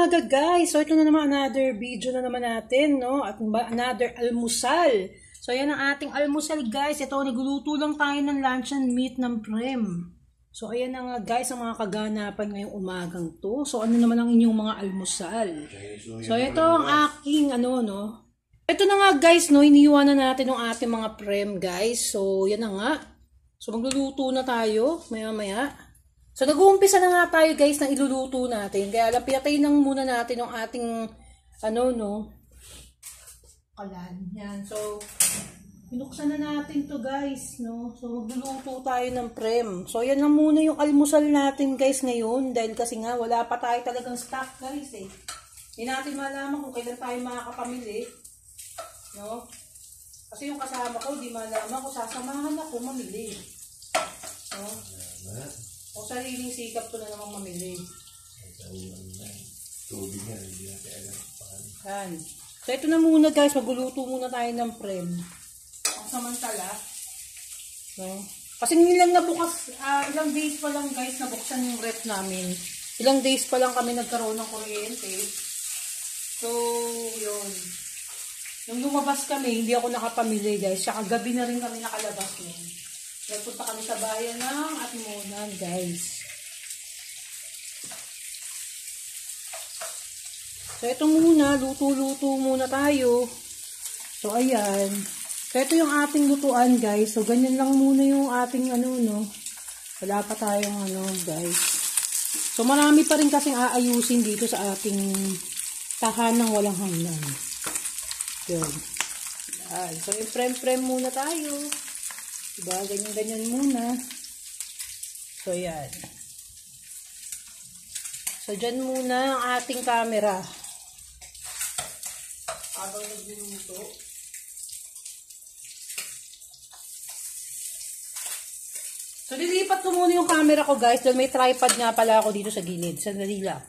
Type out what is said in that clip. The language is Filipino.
umaga guys. So ito na naman another video na naman natin, no? At another almusal. So ayan ang ating almusal guys. Ito, nagluluto lang tayo ng luncheon meat ng Prem. So ayan na nga guys ang mga kaganapan ngayong umagang to. So ano naman ang inyong mga almusal? So ito ang aking no? Ito na nga guys, no? Iniiwanan natin yung ating mga Prem guys. So yan na nga. So magluluto na tayo maya-maya. So, nag-uumpisa na nga tayo guys ng iluluto natin. Kaya lapiyatay lang muna natin yung ating, kalan. Yan. So, binuksan na natin to guys, no? So, magluluto tayo ng Prem. So, yan lang muna yung almusal natin guys ngayon. Dahil kasi nga, wala pa tayo talagang stock guys eh. Hindi natin malaman kung kailan tayo makakapamili. No? Kasi yung kasama ko, di malaman kung sasamahan ako mamili. No? O sariling sikap ko na naman mamili. Tubig nga, hindi natin alam. Yan. So ito na muna guys, magluluto muna tayo ng Prem. Ang samantala. No? Kasi nilang nabukas, ilang days pa lang guys, nabuksan yung ref namin. Ilang days pa lang kami nagkaroon ng kuryente. So, yun. Nung lumabas kami, hindi ako nakapamili guys. Saka gabi na rin kami nakalabas nun. Nagpunta kami sa bayan ng Atimonan, guys. So, ito muna. Luto-luto muna tayo. So, ayan. So, ito yung ating lutuan, guys. So, ganyan lang muna yung ating, wala pa tayong, guys. So, marami pa rin kasing aayusin dito sa ating tahanang walang hanggan. Yun. Ayan. So, yung prem-prem muna tayo. Diba? Ganyan-ganyan muna. So, yan. So, dyan muna ang ating camera. Habang nagluluto. So, lilipat ko muna yung camera ko, guys. Dahil may tripod nga pala ako dito sa gilid. Sandali lang.